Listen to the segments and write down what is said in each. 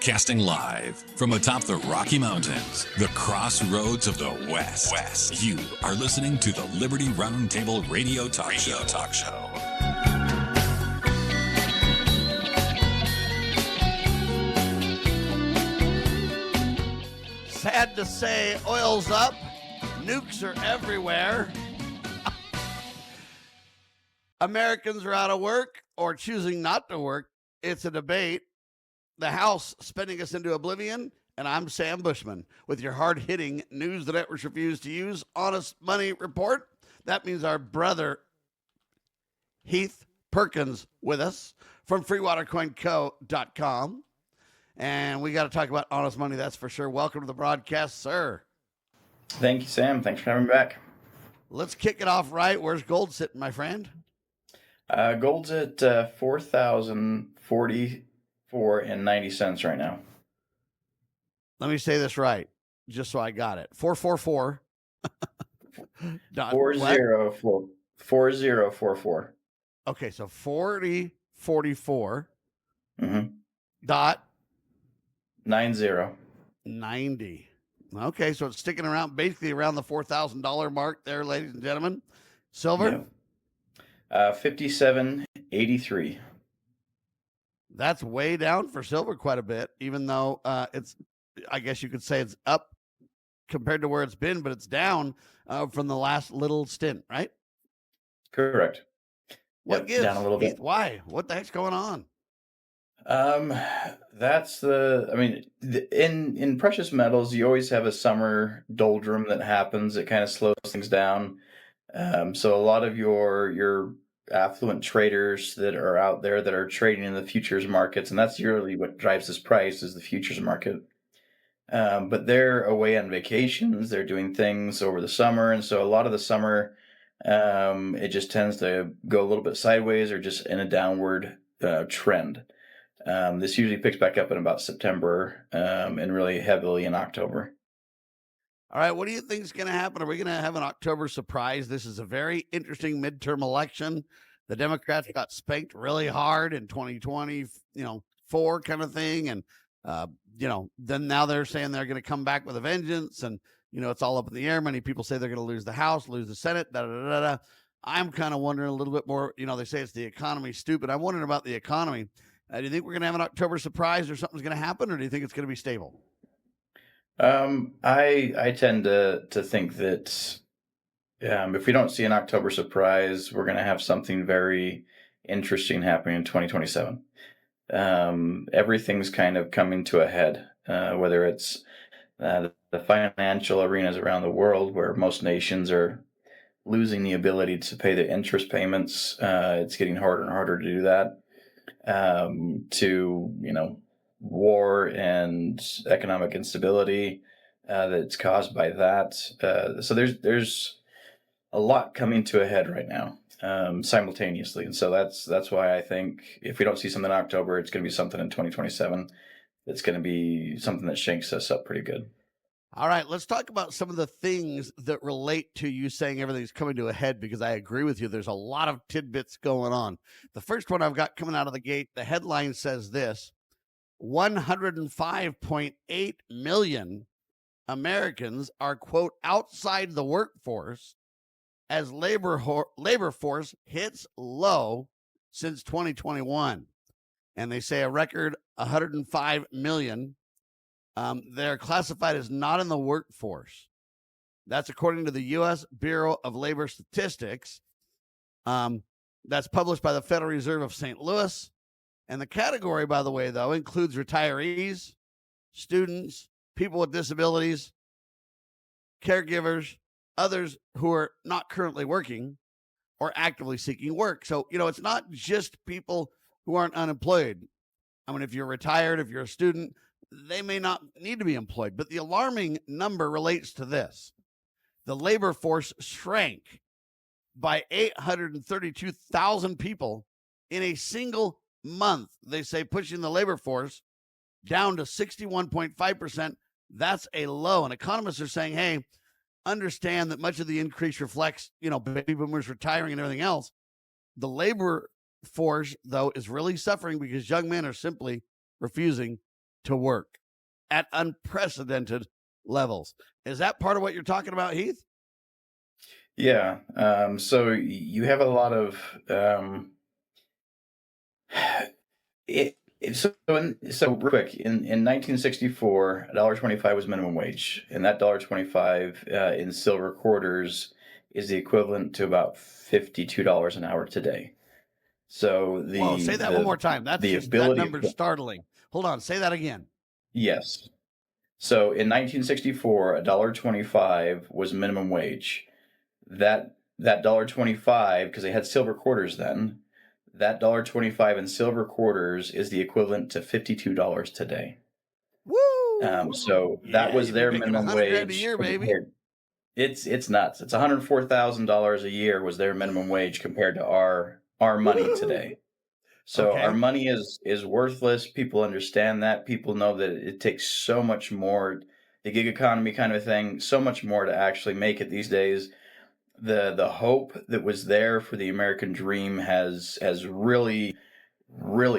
Broadcasting live from atop the Rocky Mountains, the crossroads of the West. You are listening to the Liberty Roundtable Radio Talk Show. Sad to say, oil's up. Nukes are everywhere. Americans are out of work or choosing not to work. It's a debate. The House spinning us into oblivion. And I'm Sam Bushman with your hard-hitting news the networks refuse to use honest money report. That means our brother Heath Perkins with us from freewatercoinco.com. And we got to talk about honest money, that's for sure. Welcome to the broadcast, sir. Thank you, Sam. Thanks for having me back. Let's kick it off right. Where's gold sitting, my friend? Gold's at $4,044.90 right now. Let me say this right, just so I got it. 444. 4044. Okay, so 4044. Mm-hmm. Dot 90. Okay, so it's sticking around, basically around the $4,000 mark there, ladies and gentlemen. Silver? Yep. 57.83. That's way down for silver quite a bit, even though it's, I guess you could say it's up compared to where it's been, but it's down from the last little stint, right? Correct. What gives? Down a little bit. Why? What the heck's going on? In precious metals, you always have a summer doldrum that happens. It kind of slows things down. So a lot of your affluent traders that are out there that are trading in the futures markets, and that's usually what drives this price is the futures market. But they're away on vacations. They're doing things over the summer. And so a lot of the summer, it just tends to go a little bit sideways or just in a downward trend. This usually picks back up in about September and really heavily in October. All right, what do you think is going to happen? Are we going to have an October surprise? This is a very interesting midterm election. The Democrats got spanked really hard in 2024 kind of thing. And, then now they're saying they're going to come back with a vengeance. And, it's all up in the air. Many people say they're going to lose the House, lose the Senate, I'm kind of wondering a little bit more. They say it's the economy stupid. I'm wondering about the economy. Do you think we're going to have an October surprise or something's going to happen, or do you think it's going to be stable? I tend to think that if we don't see an October surprise, we're going to have something very interesting happening in 2027. Everything's kind of coming to a head, whether it's the financial arenas around the world where most nations are losing the ability to pay the interest payments. It's getting harder and harder to do that. To war and economic instability that's caused by that. So there's a lot coming to a head right now simultaneously, and so that's why I think if we don't see something in October, it's going to be something in 2027 that's going to be something that shakes us up pretty good. All right, let's talk about some of the things that relate to you saying everything's coming to a head, because I agree with you. There's a lot of tidbits going on. The first one I've got coming out of the gate, the headline says this: 105.8 million Americans are, quote, outside the workforce as labor force hits low since 2021. And they say a record 105 million. They're classified as not in the workforce. That's according to the U.S. Bureau of Labor Statistics. That's published by the Federal Reserve of St. Louis. And the category, by the way, though, includes retirees, students, people with disabilities, caregivers, others who are not currently working or actively seeking work. So, it's not just people who aren't unemployed. I mean, if you're retired, if you're a student, they may not need to be employed. But the alarming number relates to this. The labor force shrank by 832,000 people in a single month. They say pushing the labor force down to 61.5%. That's a low. And economists are saying, hey, understand that much of the increase reflects, baby boomers retiring and everything else. The labor force, though, is really suffering because young men are simply refusing to work at unprecedented levels. Is that part of what you're talking about, Heath? Yeah. So you have a lot of so real quick in 1964, $1.25 was minimum wage, and that $1.25 in silver quarters is the equivalent to about $52 an hour today. So Whoa, say that one more time. That's the just, that ability number's startling. Hold on, say that again. yes. So in 1964, $1.25 was minimum wage. That $1.25, because they had silver quarters then, that $1.25 in silver quarters is the equivalent to $52 today. Woo! So Yeah, that was you'd be their making minimum $100,000 a wage year, baby. compared. It's nuts. It's $104,000 a year was their minimum wage compared to our money Woo-hoo! today. So our Okay. money is worthless. People understand that. People know that it takes so much more, the gig economy kind of thing, so much more to actually make it these days. The hope that was there for the American dream has really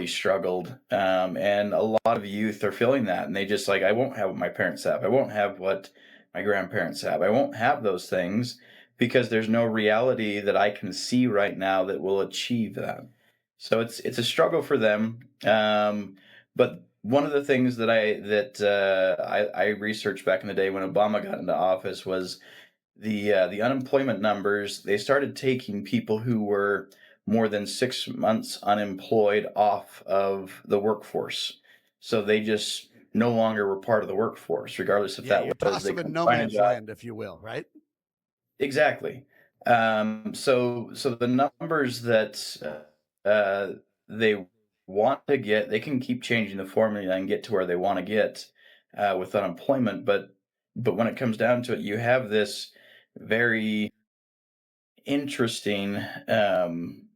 struggled, and a lot of youth are feeling that, and they just like, I won't have what my parents have. I won't have what my grandparents have. I won't have those things because there's no reality that I can see right now that will achieve that. So it's a struggle for them. But one of the things that I researched back in the day when Obama got into office was the unemployment numbers. They started taking people who were more than 6 months unemployed off of the workforce. So they just no longer were part of the workforce, regardless if Yeah, that you was toss they them in couldn't no find a man's job. land, if you will, right? Exactly. So the numbers that they want to get, they can keep changing the formula and get to where they want to get with unemployment. But when it comes down to it, you have this very interesting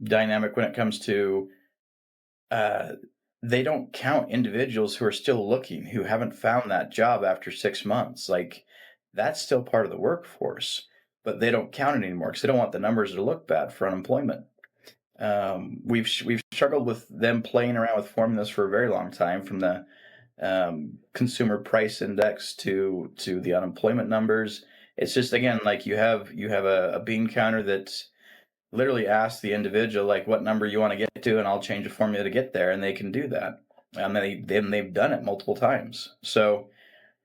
dynamic when it comes to uh, they don't count individuals who are still looking, who haven't found that job after 6 months. Like that's still part of the workforce, but they don't count it anymore because they don't want the numbers to look bad for unemployment. We've struggled with them playing around with formulas for a very long time, from the consumer price index to the unemployment numbers. It's just, again, like you have a bean counter that literally asks the individual like what number you want to get to, and I'll change the formula to get there, and they can do that. And they've done it multiple times. So,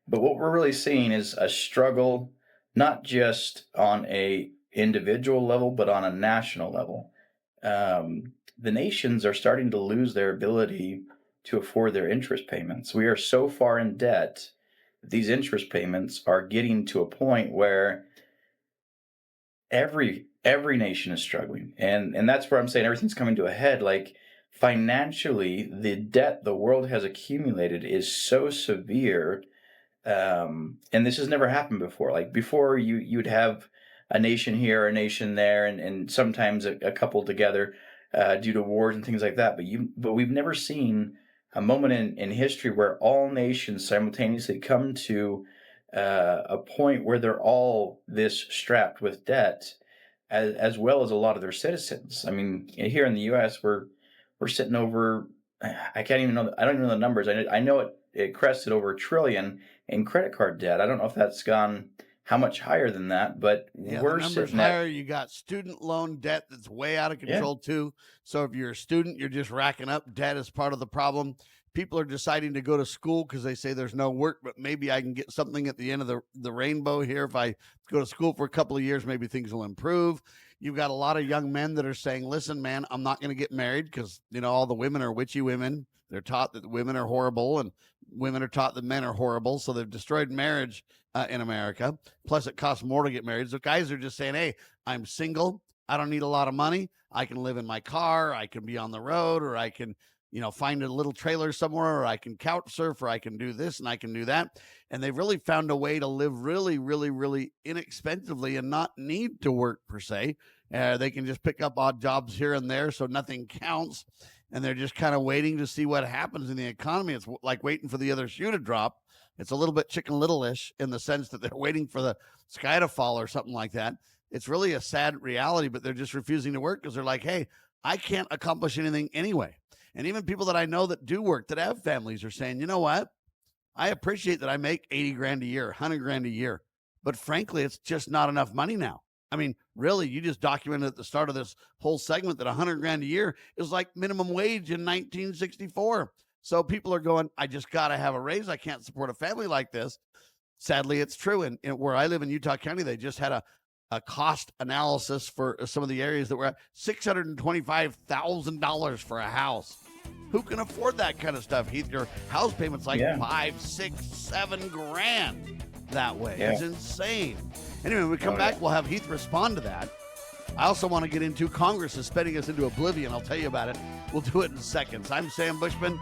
but what we're really seeing is a struggle, not just on a individual level, but on a national level. The nations are starting to lose their ability to afford their interest payments. We are so far in debt, these interest payments are getting to a point where every nation is struggling, and that's where I'm saying everything's coming to a head. Like financially, the debt the world has accumulated is so severe, and this has never happened before. Like before, you'd have a nation here, a nation there, and sometimes a couple together due to wars and things like that. But we've never seen a moment in history where all nations simultaneously come to a point where they're all this strapped with debt, as well as a lot of their citizens. I mean, here in the U.S., we're sitting over. I can't even know. I don't even know the numbers. I know it crested over $1 trillion in credit card debt. I don't know if that's gone how much higher than that, but Yeah, the we're number's sitting at higher. You got student loan debt that's way out of control too. So if you're a student, you're just racking up debt as part of the problem. People are deciding to go to school because they say there's no work, but maybe I can get something at the end of the rainbow here. If I go to school for a couple of years, maybe things will improve. You've got a lot of young men that are saying, listen, man, I'm not going to get married because, all the women are witchy women. They're taught that women are horrible, and women are taught that men are horrible. So they've destroyed marriage in America. Plus, it costs more to get married. So guys are just saying, hey, I'm single. I don't need a lot of money. I can live in my car. I can be on the road, or I can, find a little trailer somewhere, or I can couch surf, or I can do this and I can do that. And they've really found a way to live really, really, really inexpensively and not need to work per se. They can just pick up odd jobs here and there, so nothing counts. And they're just kind of waiting to see what happens in the economy. It's like waiting for the other shoe to drop. It's a little bit Chicken Little-ish in the sense that they're waiting for the sky to fall or something like that. It's really a sad reality, but they're just refusing to work because they're like, hey, I can't accomplish anything anyway. And even people that I know that do work, that have families, are saying, you know what? I appreciate that I make 80 grand a year, 100 grand a year, but frankly, it's just not enough money now. I mean, really, you just documented at the start of this whole segment that 100 grand a year is like minimum wage in 1964. So people are going, I just got to have a raise. I can't support a family like this. Sadly, it's true. And where I live in Utah County, they just had a cost analysis for some of the areas that were at $625,000 for a house. Who can afford that kind of stuff, Heath? Your house payment's like 5, 6, 7 grand that way. Yeah. It's insane. Anyway, when we come back, we'll have Heath respond to that. I also want to get into Congress is spinning us into oblivion. I'll tell you about it. We'll do it in seconds. I'm Sam Bushman.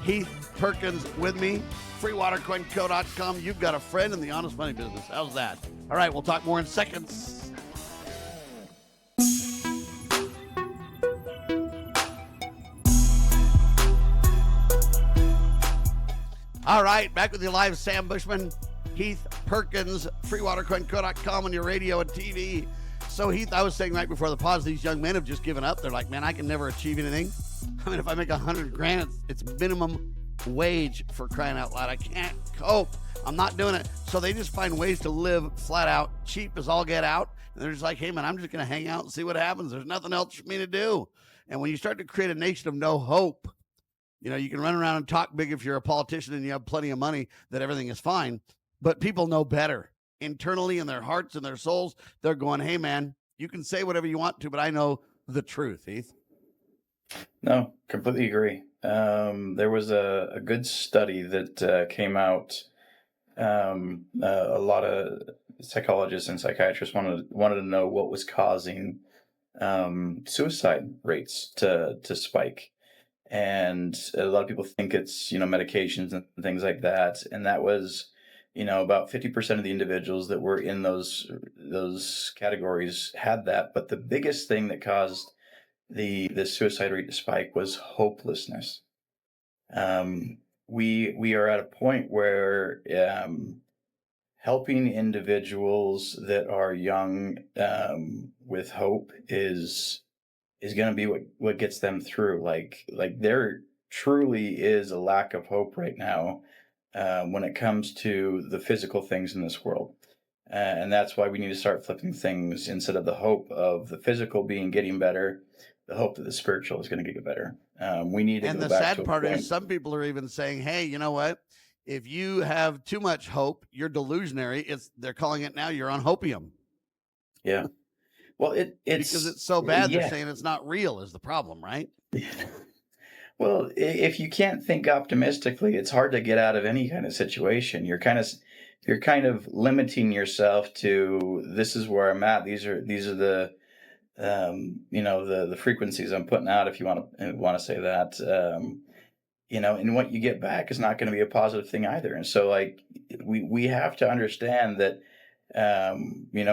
Heath Perkins with me. freewatercoinco.com. You've got a friend in the honest money business. How's that? All right, we'll talk more in seconds. All right, back with you live, Sam Bushman, Heath Perkins, freewatercoinco.com on your radio and TV. So, Heath, I was saying right before the pause, these young men have just given up. They're like, man, I can never achieve anything. I mean, if I make 100 grand, it's minimum wage, for crying out loud. I can't cope. I'm not doing it. So they just find ways to live flat out cheap as all get out. And they're just like, hey, man, I'm just going to hang out and see what happens. There's nothing else for me to do. And when you start to create a nation of no hope, you know, you can run around and talk big if you're a politician and you have plenty of money, that everything is fine. But people know better. Internally in their hearts and their souls, they're going, hey, man, you can say whatever you want to, but I know the truth, Heath. No, completely agree. There was a good study that came out. A lot of psychologists and psychiatrists wanted to know what was causing suicide rates to spike. And a lot of people think it's, medications and things like that. And that was, about 50% of the individuals that were in those categories had that. But the biggest thing that caused the suicide rate to spike was hopelessness. We are at a point where helping individuals that are young with hope is going to be what gets them through. Like there truly is a lack of hope right now when it comes to the physical things in this world. And that's why we need to start flipping things. Instead of the hope of the physical getting better, the hope that the spiritual is going to get better. We need to and go the back sad to a part point. is some people are even saying, hey, you know what? If you have too much hope, you're delusionary. They're calling it now, you're on hopium. Yeah. Well, it's because it's so bad. yeah. They're saying it's not real is the problem, right? Well, if you can't think optimistically, it's hard to get out of any kind of situation. You're kind of limiting yourself to, this is where I'm at. These are the the frequencies I'm putting out, if you want to say that. And what you get back is not going to be a positive thing either. And so, like, we have to understand that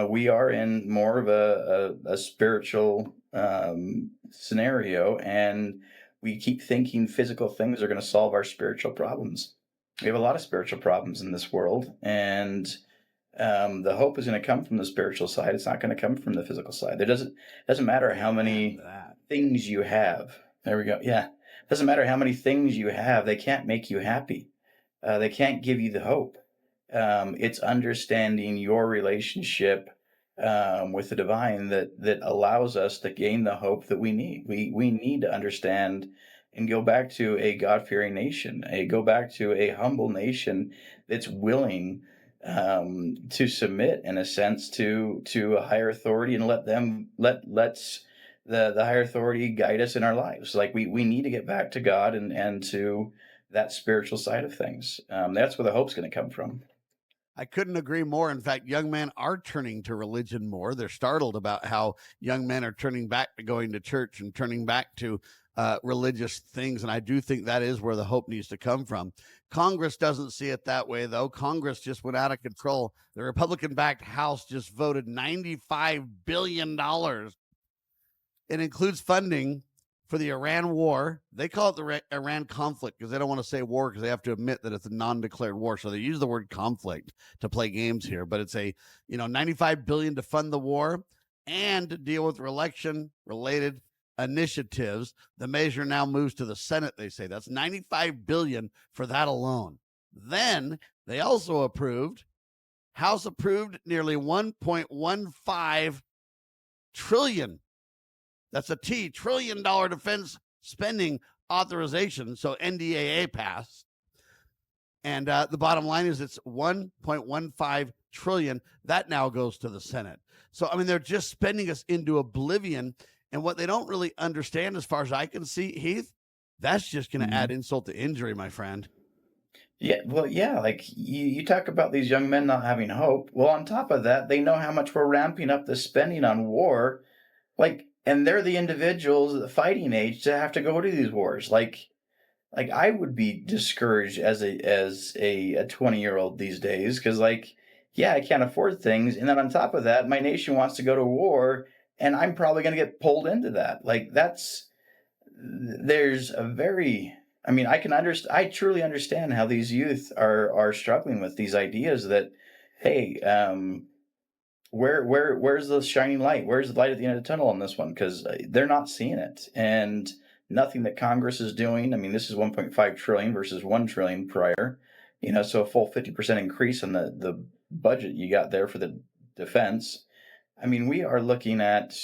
we are in more of a spiritual scenario, and we keep thinking physical things are going to solve our spiritual problems. We have a lot of spiritual problems in this world, and the hope is going to come from the spiritual side. It's not going to come from the physical side. It doesn't matter how many things you have. There we go. Yeah. It doesn't matter how many things you have. They can't make you happy. They can't give you the hope. It's understanding your relationship with the divine that allows us to gain the hope that we need. We need to understand and go back to a God-fearing nation, go back to a humble nation that's willing to submit, in a sense, to a higher authority, and let the higher authority guide us in our lives. Like we need to get back to God and to that spiritual side of things. That's where the hope's going to come from. I couldn't agree more. In fact, young men are turning to religion more. They're startled about how young men are turning back to going to church and turning back to religious things. And I do think that is where the hope needs to come from. Congress doesn't see it that way, though. Congress just went out of control. The Republican-backed House just voted $95 billion. It includes funding for the Iran war. They call it the Iran conflict because they don't want to say war because they have to admit that it's a non-declared war. So they use the word conflict to play games here. But it's a $95 billion to fund the war and to deal with election-related initiatives. The measure now moves to the Senate, they say. That's $95 billion for that alone. Then they also House approved nearly 1.15 trillion. That's a T, $1 trillion defense spending authorization. So NDAA passed. And the bottom line is it's 1.15 trillion. That now goes to the Senate. So, I mean, they're just spending us into oblivion. And what they don't really understand, as far as I can see, Heath, that's just going to add insult to injury, my friend. Yeah, well, yeah, like you talk about these young men not having hope. Well, on top of that, they know how much we're ramping up the spending on war. Like, and they're the individuals at the fighting age to have to go to these wars. Like I would be discouraged as a 20-year-old these days because, like, yeah, I can't afford things, and then on top of that, my nation wants to go to war, and I'm probably going to get pulled into that. Like, there's a very, I mean, I truly understand how these youth are struggling with these ideas that, hey, where's the shining light? Where's the light at the end of the tunnel on this one? Because they're not seeing it, and nothing that Congress is doing. I mean, this is 1.5 trillion versus 1 trillion prior. So a full 50% increase in the budget you got there for the defense. I mean, we are looking at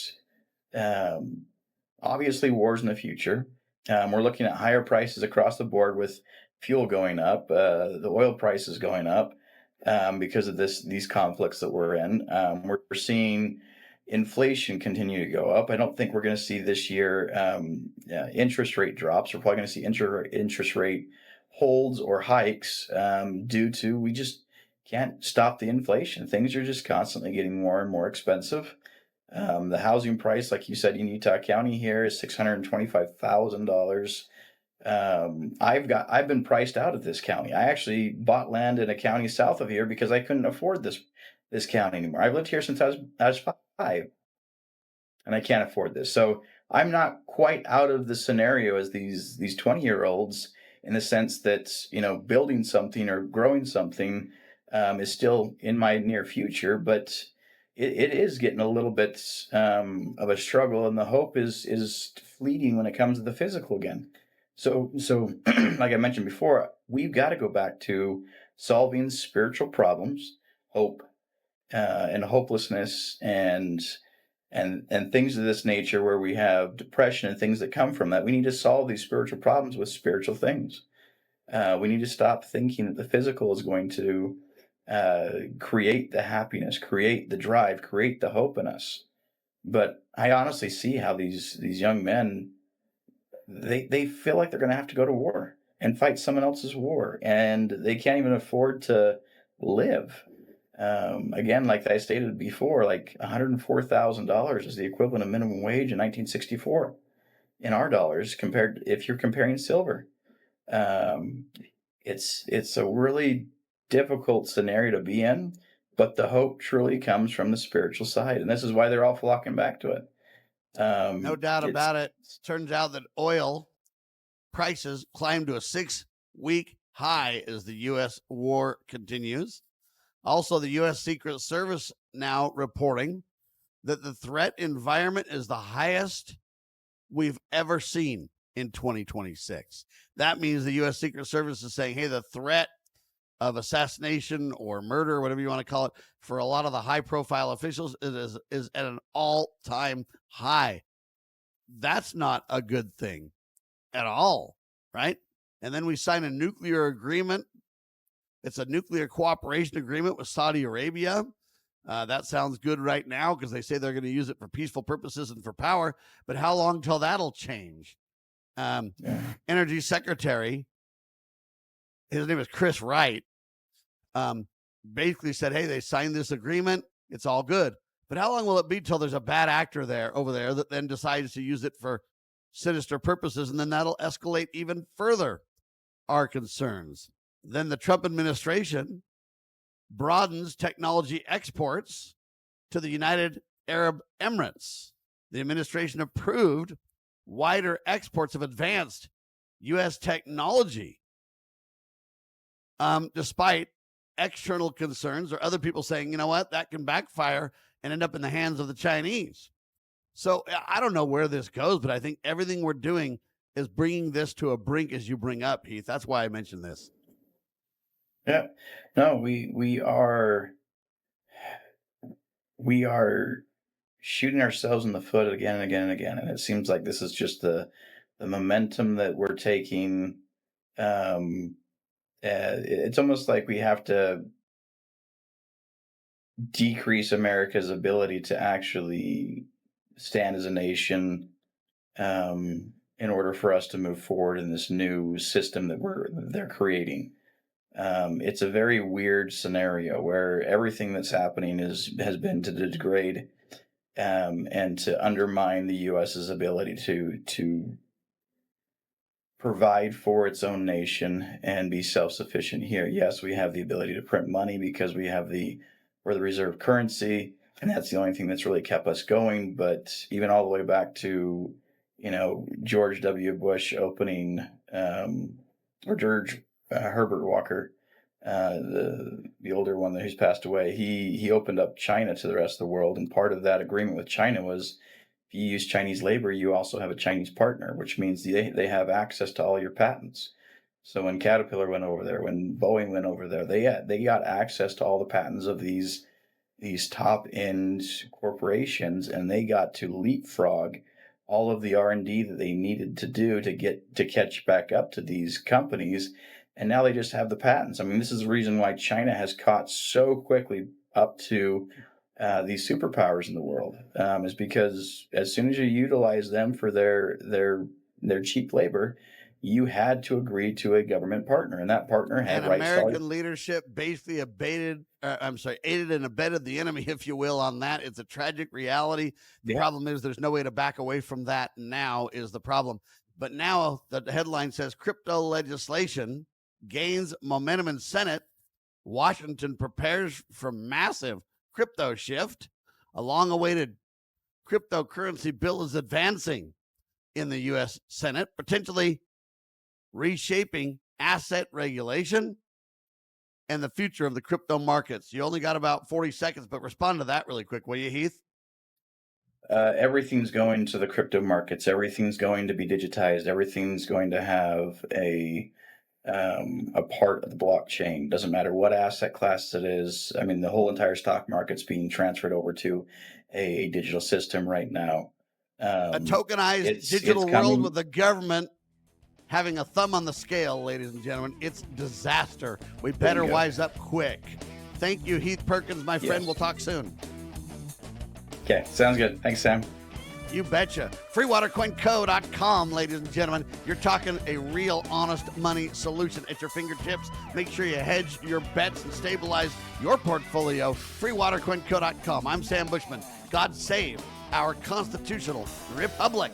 obviously wars in the future. We're looking at higher prices across the board with fuel going up, the oil prices going up. Because of these conflicts that we're in. We're seeing inflation continue to go up. I don't think we're going to see this year interest rate drops. We're probably going to see interest rate holds or hikes due to we just can't stop the inflation. Things are just constantly getting more and more expensive. The housing price, like you said, in Utah County here is $625,000. I've been priced out of this county. I actually bought land in a county south of here because I couldn't afford this county anymore. I've lived here since I was 5, and I can't afford this. So I'm not quite out of the scenario as these 20-year-olds in the sense that building something or growing something is still in my near future, but it is getting a little bit of a struggle, and the hope is fleeting when it comes to the physical again. So like I mentioned before, we've got to go back to solving spiritual problems, hope, and hopelessness, and things of this nature where we have depression and things that come from that. We need to solve these spiritual problems with spiritual things. We need to stop thinking that the physical is going to create the happiness, create the drive, create the hope in us. But I honestly see how these young men, they feel like they're going to have to go to war and fight someone else's war, and they can't even afford to live. Again, like I stated before, like $104,000 is the equivalent of minimum wage in 1964 in our dollars, compared if you're comparing silver. It's a really difficult scenario to be in, but the hope truly comes from the spiritual side, and this is why they're all flocking back to it. No doubt about it. Turns out that oil prices climbed to a 6-week high as the U.S. war continues. Also, the U.S. Secret Service now reporting that the threat environment is the highest we've ever seen in 2026. That means the U.S. Secret Service is saying, hey, the threat of assassination or murder, whatever you want to call it, for a lot of the high-profile officials is at an all-time high. That's not a good thing at all, right? And then we sign a nuclear agreement. It's a nuclear cooperation agreement with Saudi Arabia. That sounds good right now because they say they're going to use it for peaceful purposes and for power. But how long till that'll change? Energy Secretary, his name is Chris Wright, basically said, hey, they signed this agreement. It's all good. But how long will it be till there's a bad actor over there that then decides to use it for sinister purposes? And then that'll escalate even further our concerns. Then the Trump administration broadens technology exports to the United Arab Emirates. The administration approved wider exports of advanced U.S. technology, despite external concerns or other people saying, you know what, that can backfire and end up in the hands of the Chinese. So I don't know where this goes, but I think everything we're doing is bringing this to a brink, as you bring up, Heath. That's why I mentioned this. Yeah. No, we are shooting ourselves in the foot again and again and again. And it seems like this is just the momentum that we're taking. Um, it's almost like we have to decrease America's ability to actually stand as a nation, in order for us to move forward in this new system that they're creating. It's a very weird scenario where everything that's happening has been to degrade, and to undermine the U.S.'s ability to provide for its own nation and be self-sufficient here. Yes, we have the ability to print money because we're the reserve currency, and that's the only thing that's really kept us going. But even all the way back to, George W. Bush opening, or George Herbert Walker, the older one who's passed away, he opened up China to the rest of the world, and part of that agreement with China was, if you use Chinese labor, you also have a Chinese partner, which means they have access to all your patents. So when Caterpillar went over there, when Boeing went over there, they got access to all the patents of these top end corporations, and they got to leapfrog all of the R&D that they needed to do to catch back up to these companies, and now they just have the patents. I mean, this is the reason why China has caught so quickly up to these superpowers in the world, is because as soon as you utilize them for their cheap labor, you had to agree to a government partner, and that partner had And rights to all American leadership basically aided and abetted the enemy, if you will, on that. It's a tragic reality. The Yeah. problem is there's no way to back away from that now is the problem. But now the headline says crypto legislation gains momentum in Senate. Washington prepares for massive crypto shift. A long-awaited cryptocurrency bill is advancing in the U.S. Senate, potentially reshaping asset regulation and the future of the crypto markets. You only got about 40 seconds, but respond to that really quick, will you, Heath? Everything's going to the crypto markets. Everything's going to be digitized. Everything's going to have a part of the blockchain. Doesn't matter what asset class it is. I mean, the whole entire stock market's being transferred over to a digital system right now. A tokenized It's digital world coming. with the government having a thumb on the scale, ladies and gentlemen. It's disaster. We better wise up quick. Thank you, Heath Perkins, my friend. Yes. We'll talk soon. Okay, sounds good. Thanks, Sam. You betcha. FreeWaterCoinCo.com, ladies and gentlemen. You're talking a real honest money solution at your fingertips. Make sure you hedge your bets and stabilize your portfolio. FreeWaterCoinCo.com. I'm Sam Bushman. God save our constitutional republic.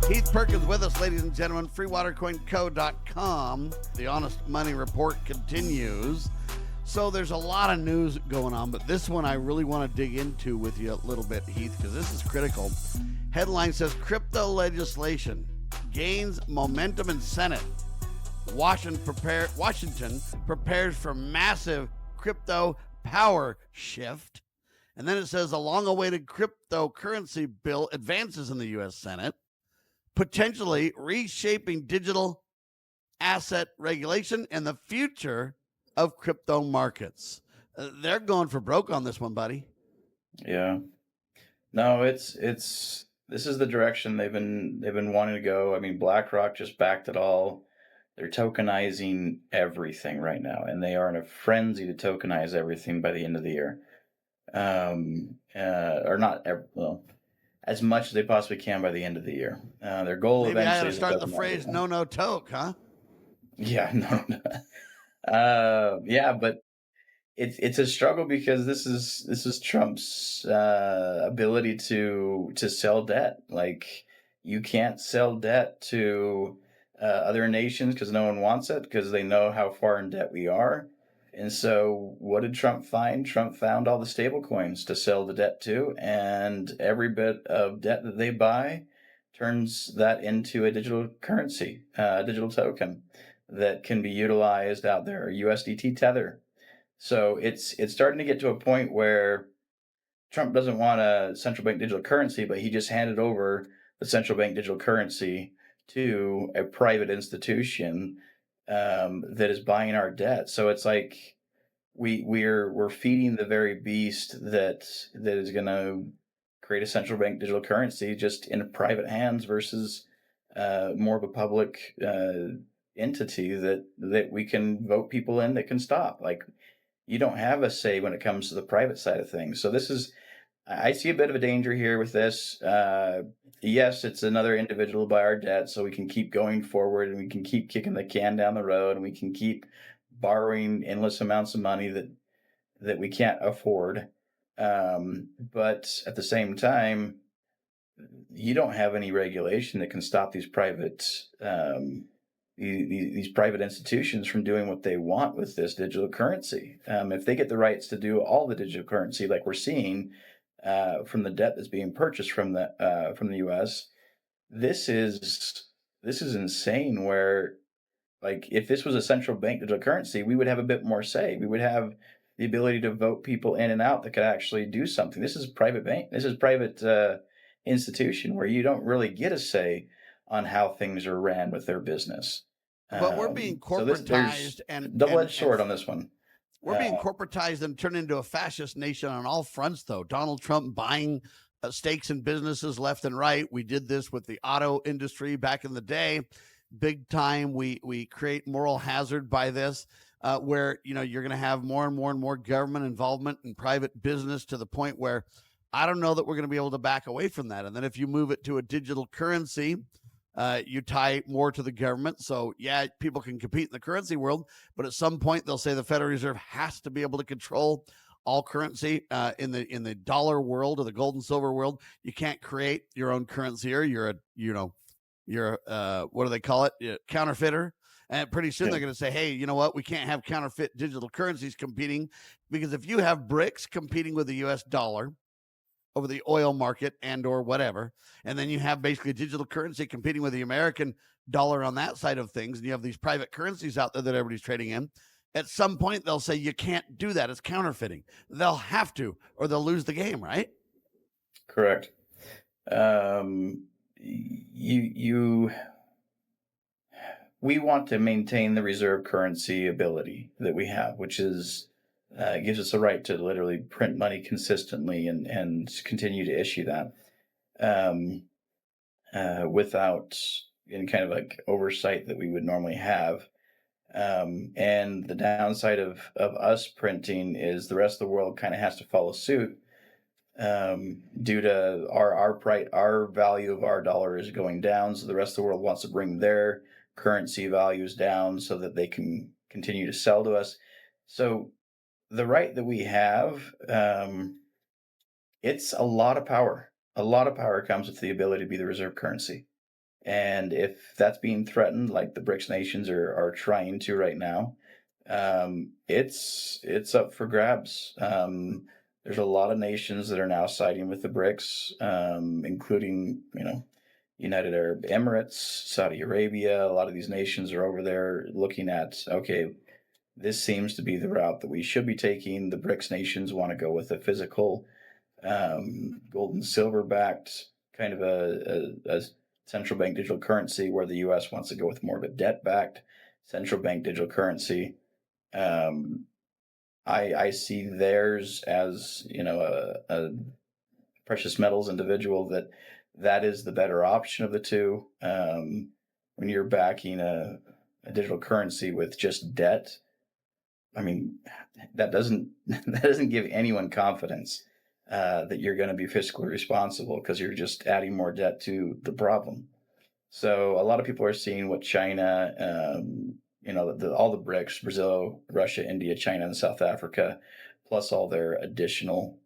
Heath Perkins with us, ladies and gentlemen. FreeWaterCoinCo.com. The Honest Money Report continues. So there's a lot of news going on, but this one I really want to dig into with you a little bit, Heath, because this is critical. Headline says crypto legislation gains momentum in Senate. Washington prepares for massive crypto power shift. And then it says a long-awaited cryptocurrency bill advances in the U.S. Senate, potentially reshaping digital asset regulation and the future of crypto markets. They're going for broke on this one, buddy. Yeah. No, this is the direction they've been wanting to go. I mean, BlackRock just backed it all. They're tokenizing everything right now, and they are in a frenzy to tokenize everything by the end of the year. Or not, well, as much as they possibly can by the end of the year. Their goal Maybe I ought eventually to is to start the tokenize phrase everything. no toke, huh? Yeah, no, no. Yeah, but it's a struggle because this is Trump's ability to sell debt. Like you can't sell debt to other nations because no one wants it because they know how far in debt we are. And so, what did Trump find? Trump found all the stable coins to sell the debt to, and every bit of debt that they buy turns that into a digital currency, a digital token that can be utilized out there, USDT Tether. So it's starting to get to a point where Trump doesn't want a central bank digital currency, but he just handed over the central bank digital currency to a private institution that is buying our debt. So it's like we're feeding the very beast that is going to create a central bank digital currency just in private hands versus more of a public entity that we can vote people in that can stop. Like you don't have a say when it comes to the private side of things. So this is, I see a bit of a danger here with this. Yes, it's another individual by our debt, so we can keep going forward and we can keep kicking the can down the road and we can keep borrowing endless amounts of money that we can't afford. But at the same time, you don't have any regulation that can stop these these private institutions from doing what they want with this digital currency. If they get the rights to do all the digital currency, like we're seeing from the debt that's being purchased from the U.S., this is insane. Where like if this was a central bank digital currency, we would have a bit more say. We would have the ability to vote people in and out that could actually do something. This is private bank. This is private institution where you don't really get a say on how things are ran with their business. But we're being So there's corporatized and double-edged sword on this one. we're being corporatized and turned into a fascist nation on all fronts, though. Donald Trump buying stakes in businesses left and right. We did this with the auto industry back in the day, big time. We create moral hazard by this, where you're going to have more and more and more government involvement in private business to the point where I don't know that we're going to be able to back away from that. And then if you move it to a digital currency, you tie more to the government. So, yeah, people can compete in the currency world, but at some point they'll say the Federal Reserve has to be able to control all currency in the dollar world or the gold and silver world. You can't create your own currency, or you're what do they call it? Counterfeiter. And pretty soon they're going to say, hey, you know what? We can't have counterfeit digital currencies competing, because if you have BRICS competing with the US dollar over the oil market and or whatever, and then you have basically digital currency competing with the American dollar on that side of things, and you have these private currencies out there that everybody's trading in, at some point they'll say you can't do that, it's counterfeiting. They'll have to, or they'll lose the game, right? Correct. We want to maintain the reserve currency ability that we have, which is gives us the right to literally print money consistently and continue to issue that without any kind of like oversight that we would normally have. And the downside of us printing is the rest of the world kind of has to follow suit due to our value of our dollar is going down. So the rest of the world wants to bring their currency values down so that they can continue to sell to us. So the right that we have, it's a lot of power. A lot of power comes with the ability to be the reserve currency. And if that's being threatened, like the BRICS nations are trying to right now, it's up for grabs. There's a lot of nations that are now siding with the BRICS, including United Arab Emirates, Saudi Arabia. A lot of these nations are over there looking at, okay, this seems to be the route that we should be taking. The BRICS nations want to go with a physical, gold and silver backed kind of a central bank digital currency, where the U.S. wants to go with more of a debt backed central bank digital currency. I see theirs as, a precious metals individual that is the better option of the two. When you're backing a digital currency with just debt, I mean, that doesn't that doesn't give anyone confidence that you're going to be fiscally responsible, because you're just adding more debt to the problem. So a lot of people are seeing what China, all the BRICS, Brazil, Russia, India, China, and South Africa, plus all their additional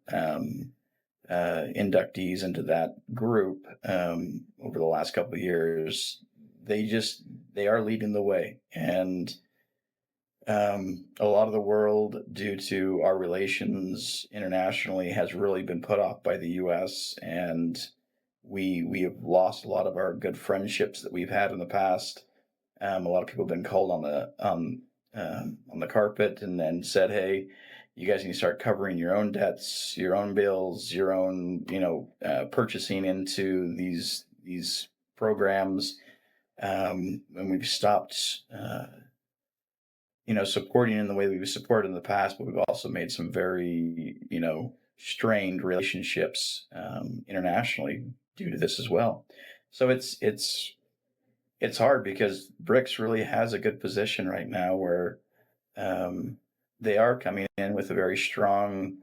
inductees into that group over the last couple of years. They are leading the way. And a lot of the world, due to our relations internationally, has really been put off by the U.S., and we have lost a lot of our good friendships that we've had in the past. A lot of people have been called on the carpet and then said, "Hey, you guys need to start covering your own debts, your own bills, your own purchasing into these programs." And we've stopped. Supporting in the way we've supported in the past, but we've also made some very, strained relationships internationally due to this as well. So it's hard, because BRICS really has a good position right now, where they are coming in with a very strong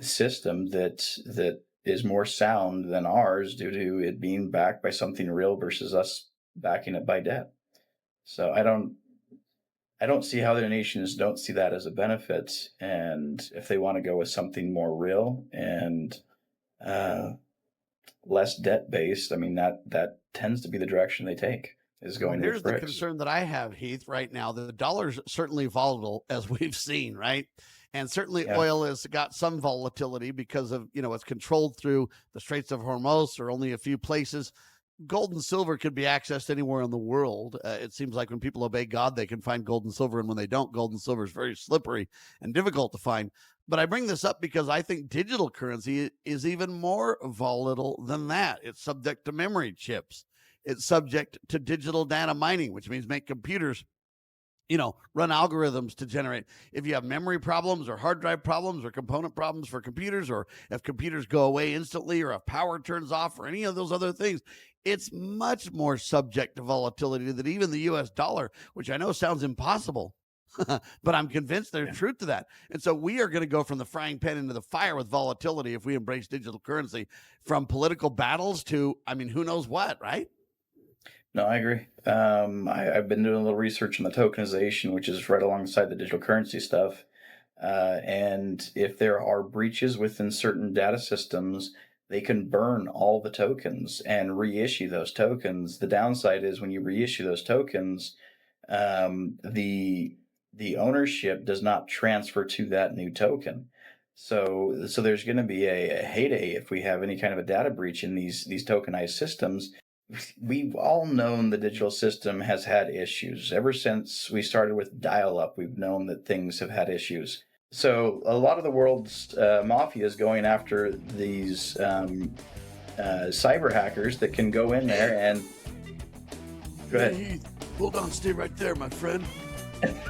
system that is more sound than ours, due to it being backed by something real versus us backing it by debt. So I don't see how the nations don't see that as a benefit. And if they want to go with something more real and less debt based, I mean, that tends to be the direction they take, is going Here's with the BRICS. concern that I have, Heath, right now. The dollar's certainly volatile, as we've seen, right? And certainly Yeah. oil has got some volatility because of, it's controlled through the Straits of Hormuz, or only a few places. Gold and silver could be accessed anywhere in the world. It seems like when people obey God, they can find gold and silver. And when they don't, gold and silver is very slippery and difficult to find. But I bring this up because I think digital currency is even more volatile than that. It's subject to memory chips. It's subject to digital data mining, which means make computers run algorithms to generate. If you have memory problems or hard drive problems or component problems for computers, or if computers go away instantly, or if power turns off, or any of those other things, it's much more subject to volatility than even the US dollar, which I know sounds impossible, but I'm convinced there's truth to that. And so we are going to go from the frying pan into the fire with volatility if we embrace digital currency, from political battles to, who knows what, right? No, I agree. I've been doing a little research on the tokenization, which is right alongside the digital currency stuff. And if there are breaches within certain data systems, they can burn all the tokens and reissue those tokens. The downside is, when you reissue those tokens, the ownership does not transfer to that new token. So there's going to be a heyday if we have any kind of a data breach in these tokenized systems. We've all known the digital system has had issues. Ever since we started with dial-up, we've known that things have had issues. So a lot of the world's mafia is going after these cyber hackers that can go in there and... Go ahead. Hey, Heath, hold on, stay right there, my friend.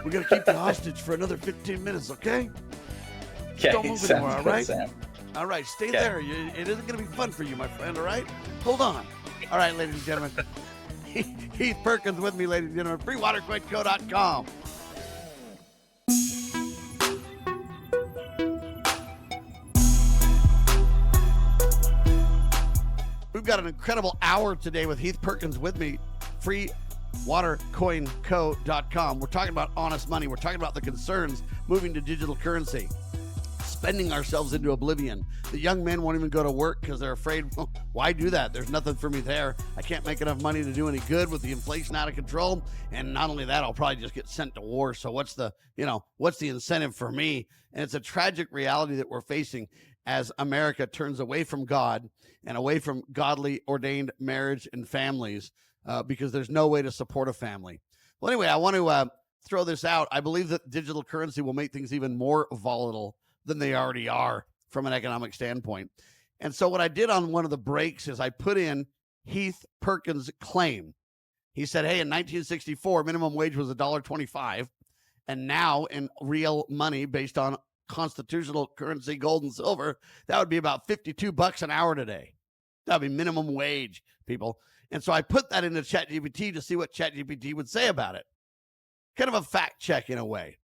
We're going to keep you hostage for another 15 minutes, okay? Okay, don't move anymore, all right? Sam. All right, stay there. It isn't going to be fun for you, my friend, all right? Hold on. All right, ladies and gentlemen. Heath Perkins with me, ladies and gentlemen. freewatercoinco.com. We've got an incredible hour today with Heath Perkins with me. freewatercoinco.com. We're talking about honest money. We're talking about the concerns moving to digital currency, spending ourselves into oblivion. The young men won't even go to work because they're afraid, well, why do that? There's nothing for me there. I can't make enough money to do any good with the inflation out of control. And not only that, I'll probably just get sent to war. So what's the incentive for me? And it's a tragic reality that we're facing as America turns away from God and away from godly ordained marriage and families, because there's no way to support a family. Well, anyway, I want to throw this out. I believe that digital currency will make things even more volatile than they already are from an economic standpoint. And so what I did on one of the breaks is I put in Heath Perkins' claim. He said, hey, in 1964, minimum wage was $1.25. And now in real money, based on constitutional currency, gold and silver, that would be about $52 an hour today. That would be minimum wage, people. And so I put that into ChatGPT to see what ChatGPT would say about it. Kind of a fact check in a way.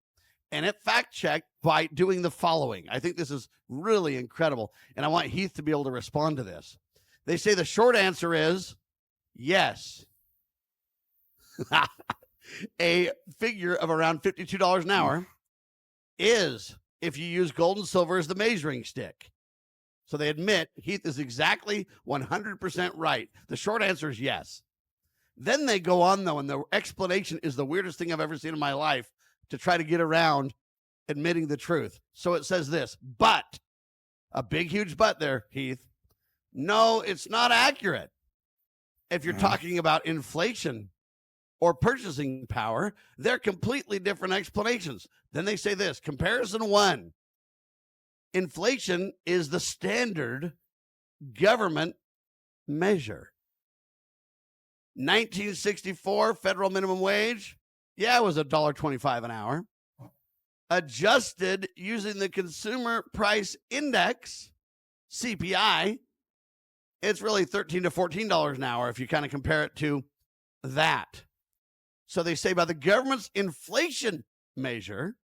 And it fact checked by doing the following. I think this is really incredible. And I want Heath to be able to respond to this. They say the short answer is yes. A figure of around $52 an hour is if you use gold and silver as the measuring stick. So they admit Heath is exactly 100% right. The short answer is yes. Then they go on, though, and the explanation is the weirdest thing I've ever seen in my life to try to get around admitting the truth. So it says this, but, a big, huge but there, Heath. No, it's not accurate. If you're talking about inflation or purchasing power, they're completely different explanations. Then they say this, comparison one, inflation is the standard government measure. 1964 federal minimum wage, yeah, it was $1.25 an hour. Adjusted using the Consumer Price Index, CPI, it's really $13 to $14 an hour if you kind of compare it to that. So they say by the government's inflation measure,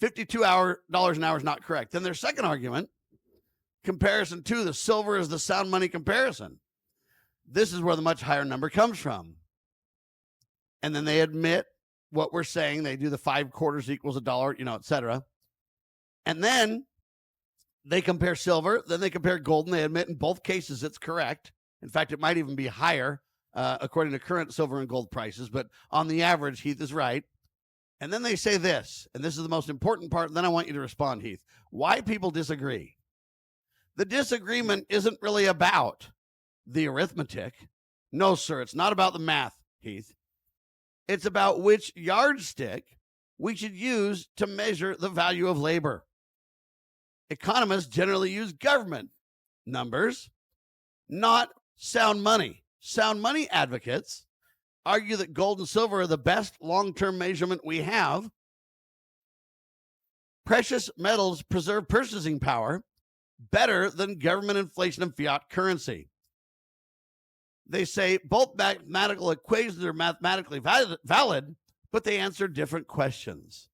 $52 an hour is not correct. Then their second argument, comparison two, the silver is the sound money comparison. This is where the much higher number comes from. And then they admit what we're saying. They do the 5 quarters equals $1, et cetera. And then they compare silver, then they compare gold, and they admit in both cases it's correct. In fact, it might even be higher according to current silver and gold prices, but on the average, Heath is right. And then they say this, and this is the most important part, and then I want you to respond, Heath. Why people disagree. The disagreement isn't really about the arithmetic. No, sir, it's not about the math, Heath. It's about which yardstick we should use to measure the value of labor. Economists generally use government numbers, not sound money. Sound money advocates argue that gold and silver are the best long-term measurement we have. Precious metals preserve purchasing power better than government inflation and fiat currency. They say both mathematical equations are mathematically valid, but they answer different questions.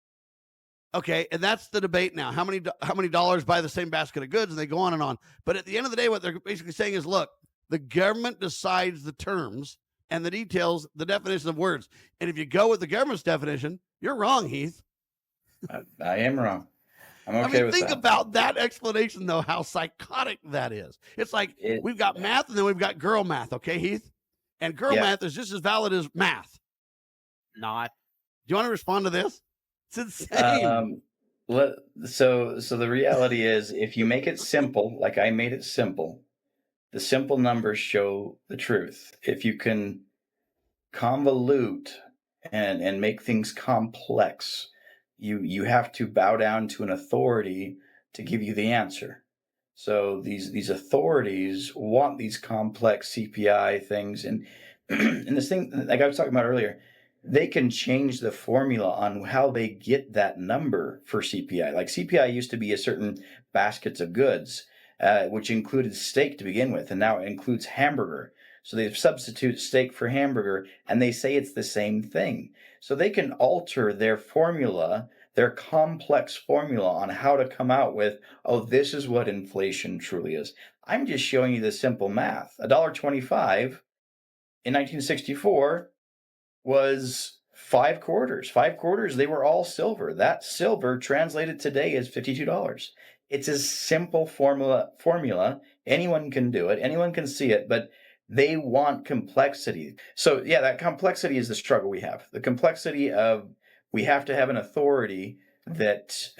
Okay, and that's the debate now. How many dollars buy the same basket of goods? And they go on and on. But at the end of the day, what they're basically saying is, look, the government decides the terms and the details, the definition of words. And if you go with the government's definition, you're wrong, Heath. I am wrong. I'm okay with that. Think about that explanation, though, how psychotic that is. It's like we've got math and then we've got girl math, okay, Heath? And girl math is just as valid as math. Not. Do you want to respond to this? It's insane. So the reality is, if you make it simple, like I made it simple, the simple numbers show the truth. If you can convolute and make things complex, you have to bow down to an authority to give you the answer. So these authorities want these complex CPI things, and and this thing, like I was talking about earlier, they can change the formula on how they get that number for CPI. Like CPI used to be a certain baskets of goods, which included steak to begin with, and now it includes hamburger. So they substitute steak for hamburger, and they say it's the same thing. So they can alter their formula, their complex formula on how to come out with, oh, this is what inflation truly is. I'm just showing you the simple math. $1.25 in 1964 was 5 quarters. 5 quarters, they were all silver. That silver translated today is $52. It's a simple formula. Anyone can do it. Anyone can see it, but they want complexity. So yeah, that complexity is the struggle we have. The complexity of we have to have an authority that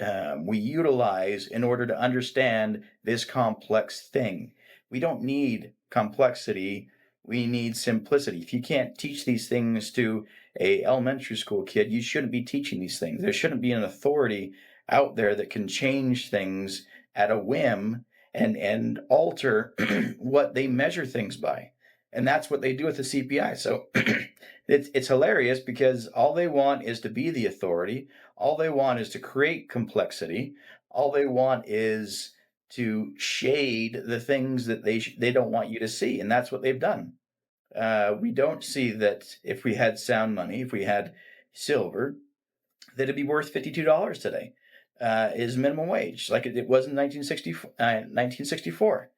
we utilize in order to understand this complex thing. We don't need complexity. We need simplicity. If you can't teach these things to a elementary school kid, you shouldn't be teaching these things. There shouldn't be an authority out there that can change things at a whim and alter what they measure things by. And that's what they do with the CPI. So it's hilarious because all they want is to be the authority. All they want is to create complexity. All they want is to shade the things that they don't want you to see, and that's what they've done. We don't see that if we had sound money, if we had silver, that it'd be worth $52 today, is minimum wage, like it was in 1964.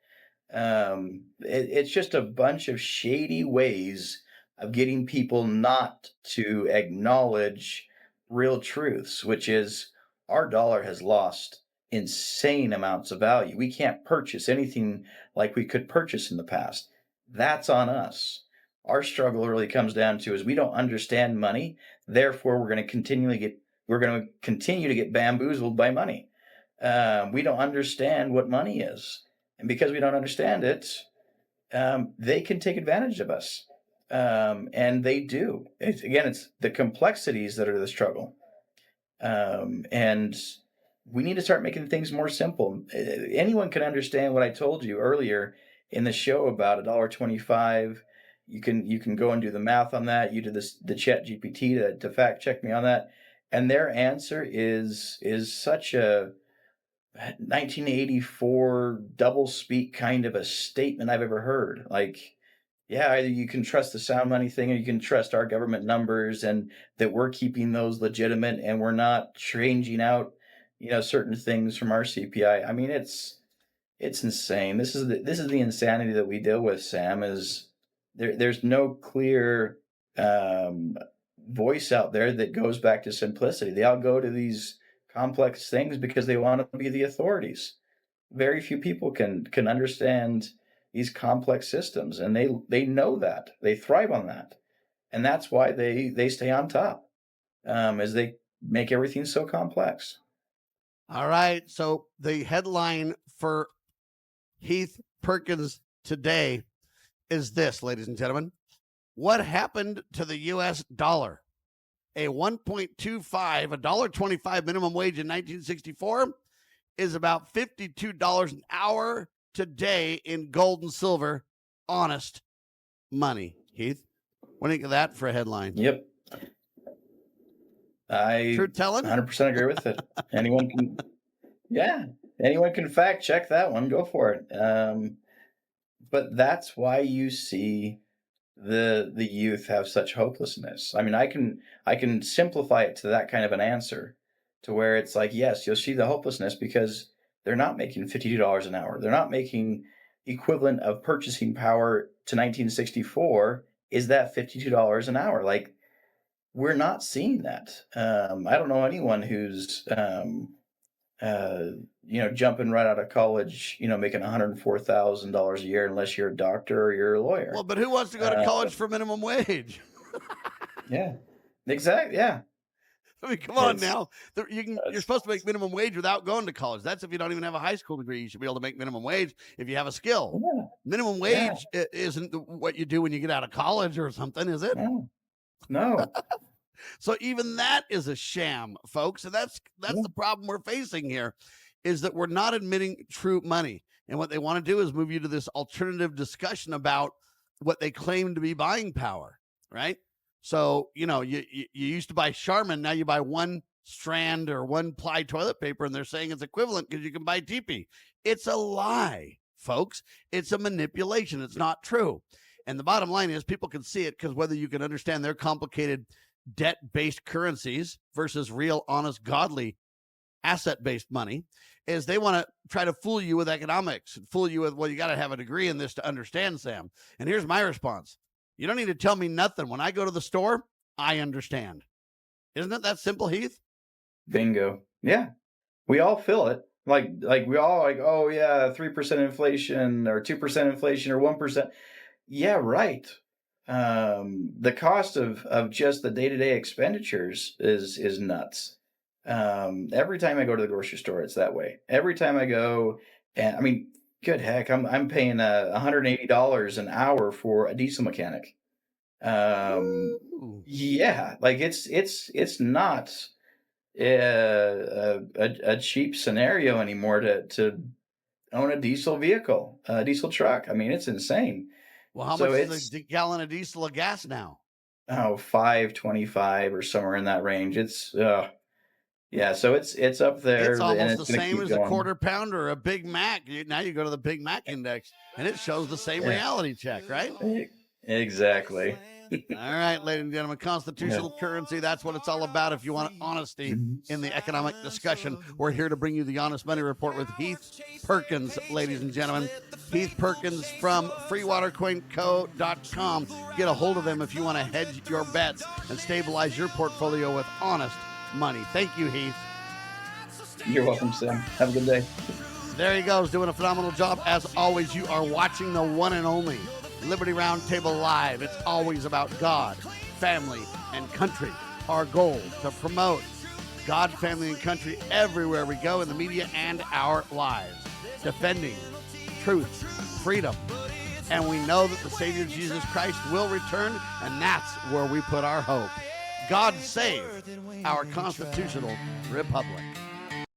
It's just a bunch of shady ways of getting people not to acknowledge real truths, which is our dollar has lost insane amounts of value. We can't purchase anything like we could purchase in the past. That's on us. Our struggle really comes down to is we don't understand money, therefore we're going to continue to get bamboozled by money. We don't understand what money is. And because we don't understand it, they can take advantage of us. And they do. It's the complexities that are the struggle. And we need to start making things more simple. Anyone can understand what I told you earlier in the show about $1.25. You can go and do the math on that. You do the ChatGPT to fact check me on that. And their answer is such a 1984 doublespeak kind of a statement I've ever heard. Like, yeah, either you can trust the sound money thing or you can trust our government numbers and that we're keeping those legitimate and we're not changing out, certain things from our CPI. I mean, it's insane. This is the insanity that we deal with, Sam, is there's no clear voice out there that goes back to simplicity. They all go to these complex things because they want to be the authorities. Very few people can understand these complex systems, and they know that. They thrive on that. And that's why they stay on top, as they make everything so complex. All right. So the headline for Heath Perkins today is this, ladies and gentlemen. What happened to the U.S. dollar? A 1.25, $1.25 minimum wage in 1964 is about $52 an hour today in gold and silver, honest money. Heath, what do you think of that for a headline? Yep. I True telling? 100% agree with it. Anyone can fact check that one. Go for it. But that's why you see the youth have such hopelessness. I mean, I can simplify it to that kind of an answer, to where it's like, yes, you'll see the hopelessness because they're not making $52 an hour. They're not making equivalent of purchasing power to 1964. Is that $52 an hour? Like, we're not seeing that. I don't know anyone who's jumping right out of college, making $104,000 a year, unless you're a doctor or you're a lawyer. Well, but who wants to go to college for minimum wage? Yeah, exactly. Yeah. I mean, come on now. You're supposed to make minimum wage without going to college. That's if you don't even have a high school degree. You should be able to make minimum wage if you have a skill. Yeah. Minimum wage isn't what you do when you get out of college or something, is it? No. So even that is a sham, folks. And that's the problem we're facing here, is that we're not admitting true money. And what they want to do is move you to this alternative discussion about what they claim to be buying power, right? So, you used to buy Charmin. Now you buy one strand or one ply toilet paper, and they're saying it's equivalent because you can buy TP. It's a lie, folks. It's a manipulation. It's not true. And the bottom line is people can see it because whether you can understand their complicated debt-based currencies versus real, honest, godly asset-based money, is they want to try to fool you with economics and fool you with, well, you got to have a degree in this to understand, Sam. And here's my response. You don't need to tell me nothing. When I go to the store, I understand. Isn't it that simple, Heath? Bingo. Yeah. We all feel it. Like we all oh yeah, 3% inflation or 2% inflation or 1%. Yeah, right. The cost of just the day-to-day expenditures is nuts. Every time I go to the grocery store, it's that way. Every time I go, and I mean, good heck, I'm paying $180 an hour for a diesel mechanic. Yeah, like it's not a cheap scenario anymore to own a diesel vehicle, a diesel truck. I mean, it's insane. Well, how much is a gallon of diesel of gas now? $5.25 or somewhere in that range. It's Yeah, so it's up there, It's and almost it's the going to same keep as a going. quarter pounder or a Big Mac. Now you go to the Big Mac index, and it shows the same Yeah, reality check, right? exactly. All right, ladies and gentlemen, constitutional currency, that's what it's all about. If you want honesty in the economic discussion, we're here to bring you the Honest Money Report with Heath Perkins, ladies and gentlemen. Heath Perkins from freewatercoinco.com. Get a hold of him if you want to hedge your bets and stabilize your portfolio with honest money. Thank you, Heath. You're welcome, Sam. Have a good day. There he goes, doing a phenomenal job. As always, you are watching the one and only Liberty Roundtable Live. It's always about God, family, and country. Our goal to promote God, family, and country everywhere we go in the media and our lives. Defending truth, freedom. And we know that the Savior Jesus Christ will return, and that's where we put our hope. God save our constitutional republic.